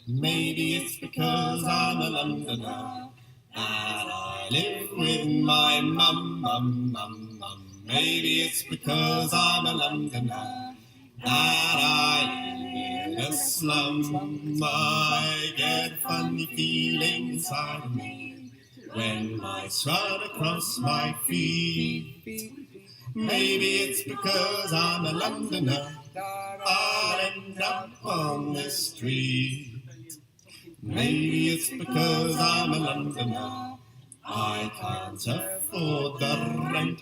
Maybe it's because I'm a Londoner that I live with my mum. Maybe it's because I'm a Londoner that I live in a slum. I get a funny feeling inside of me when lights run across my feet. Maybe it's because I'm a Londoner that I'll end up on the street. Maybe it's because I'm a Londoner I can't afford the rent.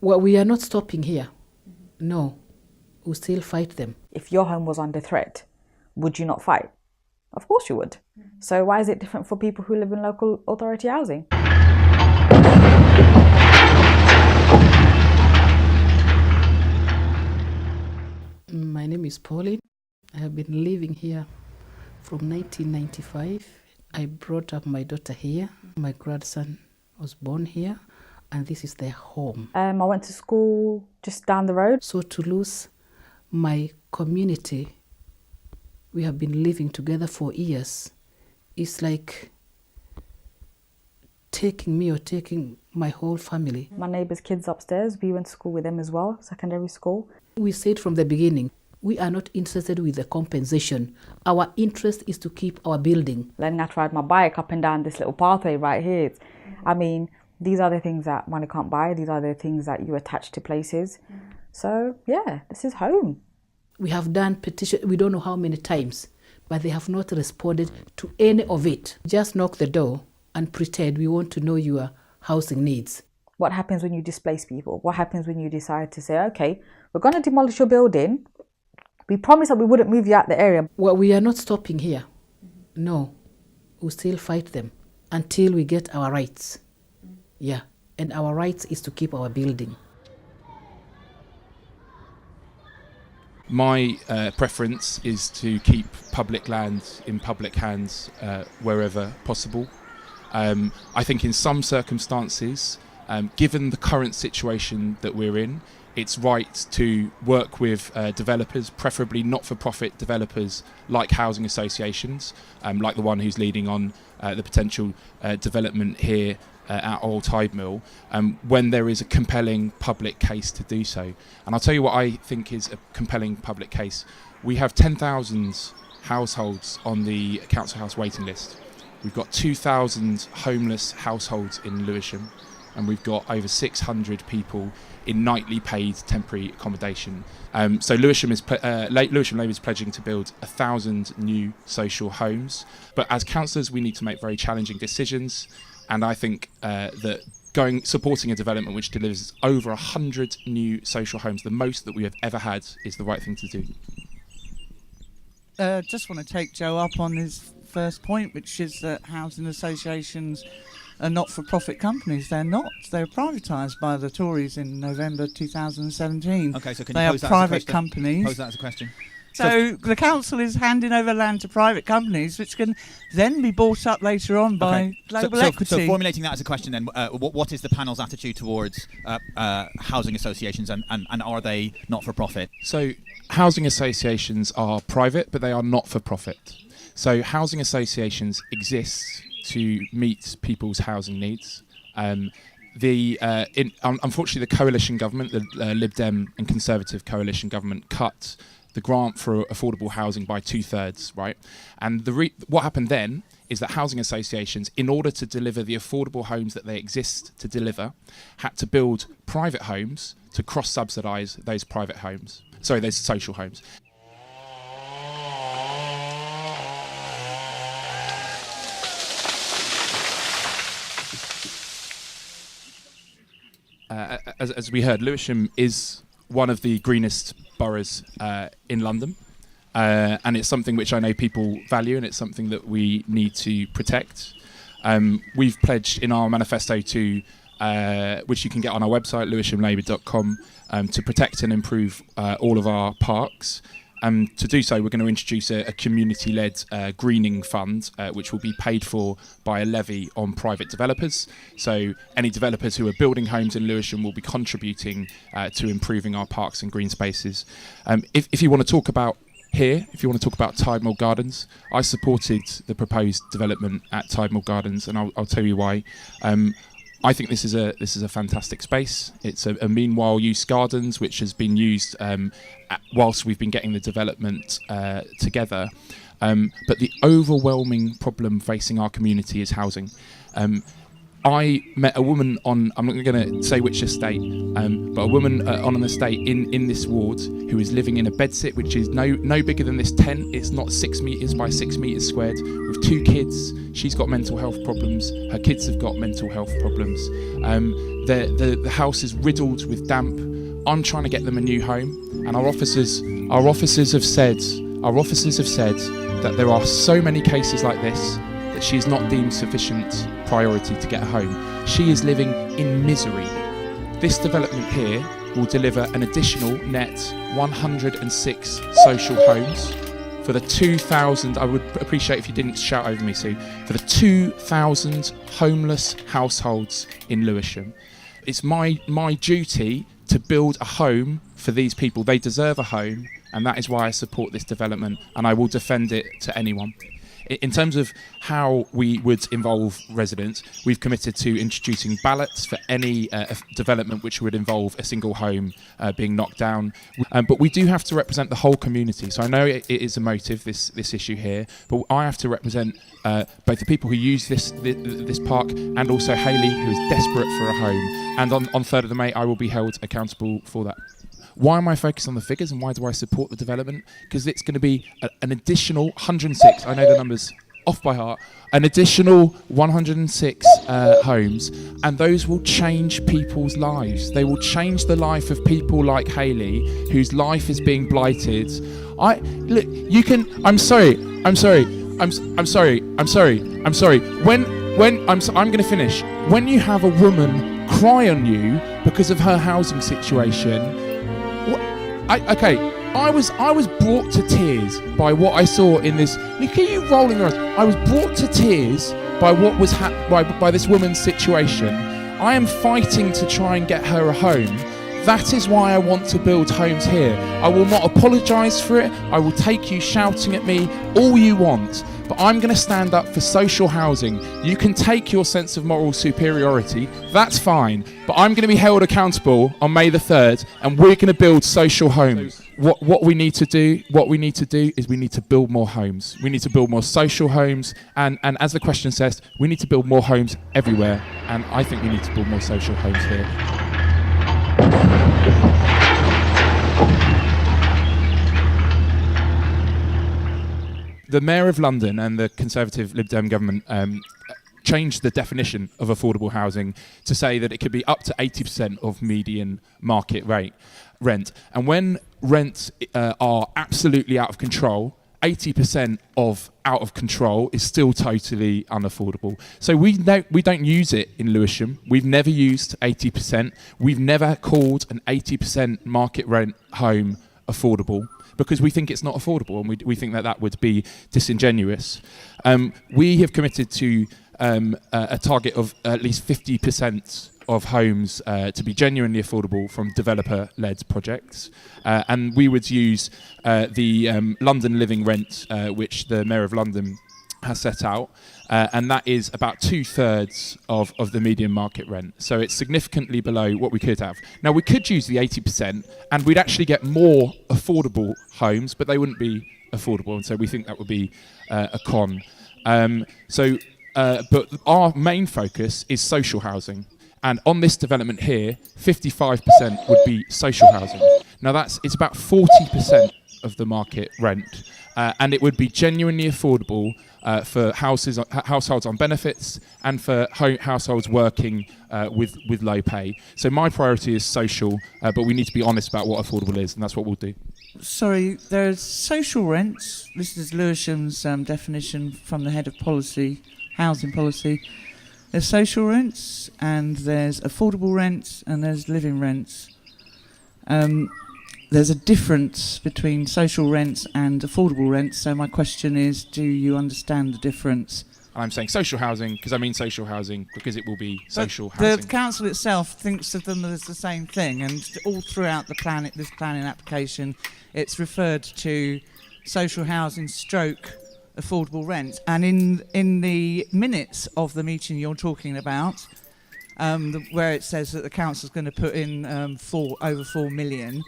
Well, we are not stopping here. No, we'll still fight them. If your home was under threat, would you not fight? Of course you would. So why is it different for people who live in local authority housing? My name is Pauline. I have been living here from 1995. I brought up my daughter here. My grandson was born here, and this is their home. I went to school just down the road. So to lose my community, we have been living together for years, it's like taking me or taking my whole family. My neighbour's kids upstairs, we went to school with them as well, secondary school. We said from the beginning, we are not interested with the compensation. Our interest is to keep our building. Learning how to ride my bike up and down this little pathway right here. I mean, these are the things that money can't buy. These are the things that you attach to places. So, yeah, this is home. We have done petition, we don't know how many times, but they have not responded to any of it. Just knock the door and pretend we want to know your housing needs. What happens when you displace people? What happens when you decide to say, okay, we're going to demolish your building. We promised that we wouldn't move you out the area. Well, we are not stopping here. No, we'll still fight them until we get our rights. Yeah, and our rights is to keep our building. My preference is to keep public land in public hands wherever possible. I think in some circumstances, given the current situation that we're in, it's right to work with developers, preferably not-for-profit developers like housing associations, like the one who's leading on the potential development here at Old Tidemill, when there is a compelling public case to do so. And I'll tell you what I think is a compelling public case. We have 10,000 households on the council house waiting list. We've got 2,000 homeless households in Lewisham, and we've got over 600 people in nightly paid temporary accommodation. So Lewisham Labour is pledging to build 1,000 new social homes. But as councillors, we need to make very challenging decisions. And I think that supporting a development which delivers over 100 new social homes, the most that we have ever had, is the right thing to do. Just want to take Joe up on his first point, which is that housing associations are not-for-profit companies. They're not. They were privatised by the Tories in November 2017. Okay, so can they you are pose that private as a question? companies. Pose that as a question. So the council is handing over land to private companies, which can then be bought up later on by global equity. So formulating that as a question then, what is the panel's attitude towards housing associations and are they not-for-profit? So housing associations are private, but they are not for profit. So housing associations exist to meet people's housing needs. Unfortunately, the coalition government, the Lib Dem and Conservative coalition government, cut the grant for affordable housing by 2/3, right? And what happened then is that housing associations, in order to deliver the affordable homes that they exist to deliver, had to build private homes to cross-subsidise those those social homes. As we heard, Lewisham is one of the greenest boroughs in London, and it's something which I know people value, and it's something that we need to protect. We've pledged in our manifesto to, which you can get on our website, lewishamlabour.com, to protect and improve all of our parks. To do so, we're going to introduce a community-led greening fund, which will be paid for by a levy on private developers. So any developers who are building homes in Lewisham will be contributing to improving our parks and green spaces. If you want to talk about Tidemill Gardens, I supported the proposed development at Tidemill Gardens, and I'll tell you why. I think this is a fantastic space. It's a meanwhile use gardens which has been used whilst we've been getting the development together. But the overwhelming problem facing our community is housing. I met a woman on, I'm not going to say which estate, but a woman on an estate in this ward who is living in a bedsit which is no bigger than this tent. It's not 6 metres by 6 metres squared, with 2 kids. She's got mental health problems. Her kids have got mental health problems. The house is riddled with damp. I'm trying to get them a new home, and our officers have said that there are so many cases like this that she is not deemed sufficient priority to get a home. She is living in misery. This development here will deliver an additional net 106 social homes for the 2,000, I would appreciate if you didn't shout over me, Sue, for the 2,000 homeless households in Lewisham. It's my duty to build a home for these people. They deserve a home, and that is why I support this development, and I will defend it to anyone. In terms of how we would involve residents, we've committed to introducing ballots for any development which would involve a single home being knocked down. But we do have to represent the whole community. So I know it is emotive, this issue here, but I have to represent both the people who use this park and also Hayley, who is desperate for a home. And on 3rd of May, I will be held accountable for that. Why am I focused on the figures, and why do I support the development? Because it's going to be an additional 106, I know the numbers off by heart, an additional 106 homes, and those will change people's lives. They will change the life of people like Hayley, whose life is being blighted. I'm sorry. I'm going to finish. When you have a woman cry on you because of her housing situation, I was brought to tears by what I saw in this. Look at you rolling your eyes. I was brought to tears by what was by this woman's situation. I am fighting to try and get her a home. That is why I want to build homes here. I will not apologise for it. I will take you shouting at me all you want. But I'm going to stand up for social housing. You can take your sense of moral superiority, that's fine. But I'm going to be held accountable on May the 3rd, and we're going to build social homes. What we need to do is we need to build more homes. We need to build more social homes, and as the question says, we need to build more homes everywhere. And I think we need to build more social homes here. The Mayor of London and the Conservative Lib Dem government changed the definition of affordable housing to say that it could be up to 80% of median market rate rent. And when rents are absolutely out of control 80% of out of control is still totally unaffordable. So we don't use it in Lewisham. We've never used 80%. We've never called an 80% market rent home affordable, because we think it's not affordable, and we think that would be disingenuous. We have committed to a target of at least 50% of homes to be genuinely affordable from developer-led projects. And we would use the London Living Rent, which the Mayor of London has set out, and that is about 2/3 of the median market rent. So it's significantly below what we could have. Now, we could use the 80%, and we'd actually get more affordable homes, but they wouldn't be affordable, and so we think that would be a con. But our main focus is social housing. And on this development here, 55% would be social housing. Now it's about 40% of the market rent, and it would be genuinely affordable for households on benefits and for households working with low pay. So my priority is social, but we need to be honest about what affordable is, and that's what we'll do. Sorry, there's social rents. This is Lewisham's definition from the head of policy, housing policy. There's social rents, and there's affordable rents, and there's living rents. There's a difference between social rents and affordable rents, so my question is, do you understand the difference? I'm saying social housing because I mean social housing because it will be social housing. The council itself thinks of them as the same thing, and all throughout this planning application, it's referred to social housing stroke affordable rent. And in the minutes of the meeting you're talking about, where it says that the council's going to put in over 4 million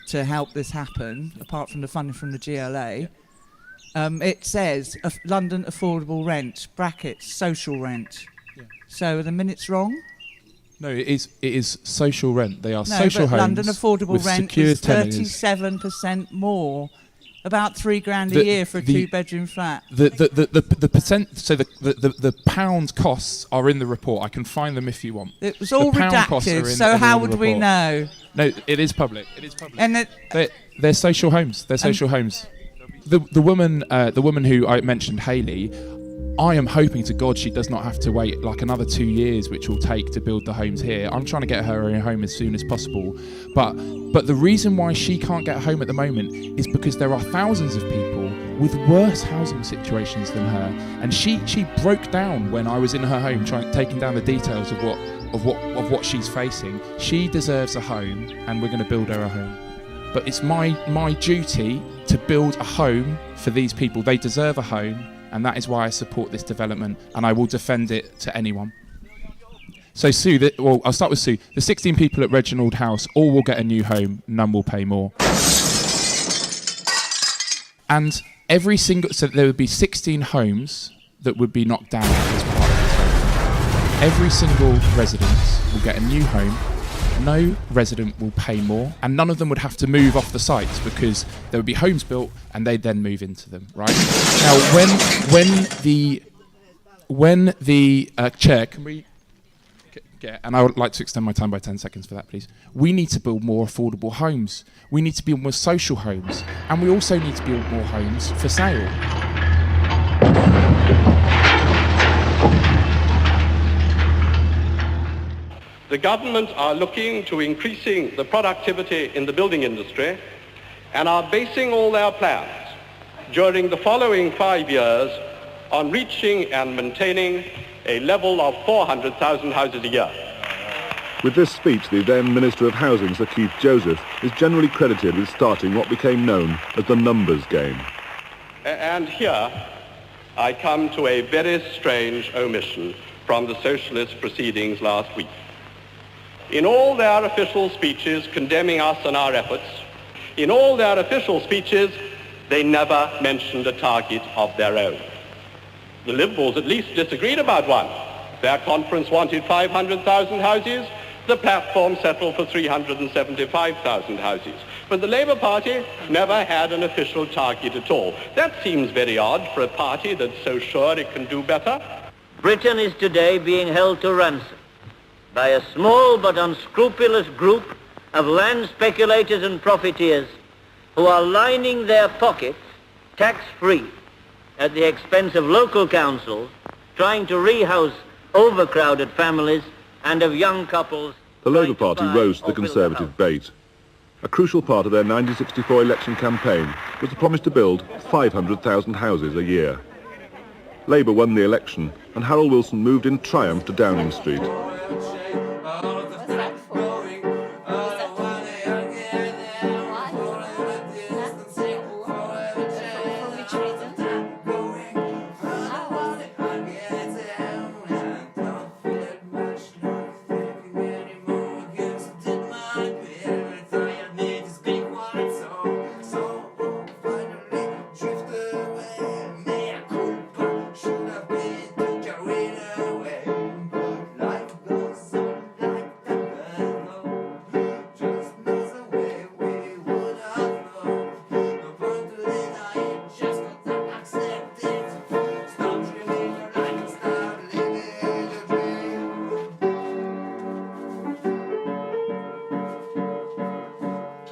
to help this happen, apart from the funding from the GLA, it says London affordable rent, brackets, social rent. Yeah. So are the minutes wrong? No, it is social rent. They are social homes. London affordable rent is 37% more. About £3,000 a year for a 2-bedroom flat. The percent, so the pound costs are in the report. I can find them if you want. It was all redacted, so how would we know? No, it is public. It is public. And they're social homes. They're social homes. The woman who I mentioned, Hayley, I am hoping to God she does not have to wait like another 2 years, which will take to build the homes here. I'm trying to get her a home as soon as possible. But the reason why she can't get a home at the moment is because there are thousands of people with worse housing situations than her. And she broke down when I was in her home taking down the details of what she's facing. She deserves a home, and we're going to build her a home. But it's my duty to build a home for these people. They deserve a home. And that is why I support this development, and I will defend it to anyone. So Sue, I'll start with Sue. The 16 people at Reginald House all will get a new home, none will pay more. And so there would be 16 homes that would be knocked down as part of this home. Every single resident will get a new home. No resident will pay more, and none of them would have to move off the sites because there would be homes built and they'd then move into them, right? Now, when the chair, can we get, and I would like to extend my time by 10 seconds for that, please. We need to build more affordable homes. We need to build more social homes, and we also need to build more homes for sale. The government are looking to increasing the productivity in the building industry and are basing all their plans during the following 5 years on reaching and maintaining a level of 400,000 houses a year. With this speech, the then Minister of Housing, Sir Keith Joseph, is generally credited with starting what became known as the numbers game. And here I come to a very strange omission from the socialist proceedings last week. In all their official speeches condemning us and our efforts, in all their official speeches, they never mentioned a target of their own. The Liberals at least disagreed about one. Their conference wanted 500,000 houses. The platform settled for 375,000 houses. But the Labour Party never had an official target at all. That seems very odd for a party that's so sure it can do better. Britain is today being held to ransom by a small but unscrupulous group of land speculators and profiteers who are lining their pockets tax-free at the expense of local councils trying to rehouse overcrowded families and of young couples. The Labour Party rose to the Conservative bait. A crucial part of their 1964 election campaign was the promise to build 500,000 houses a year. Labour won the election and Harold Wilson moved in triumph to Downing Street.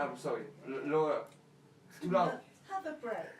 I'm sorry, Laura, it's too loud. Have a break.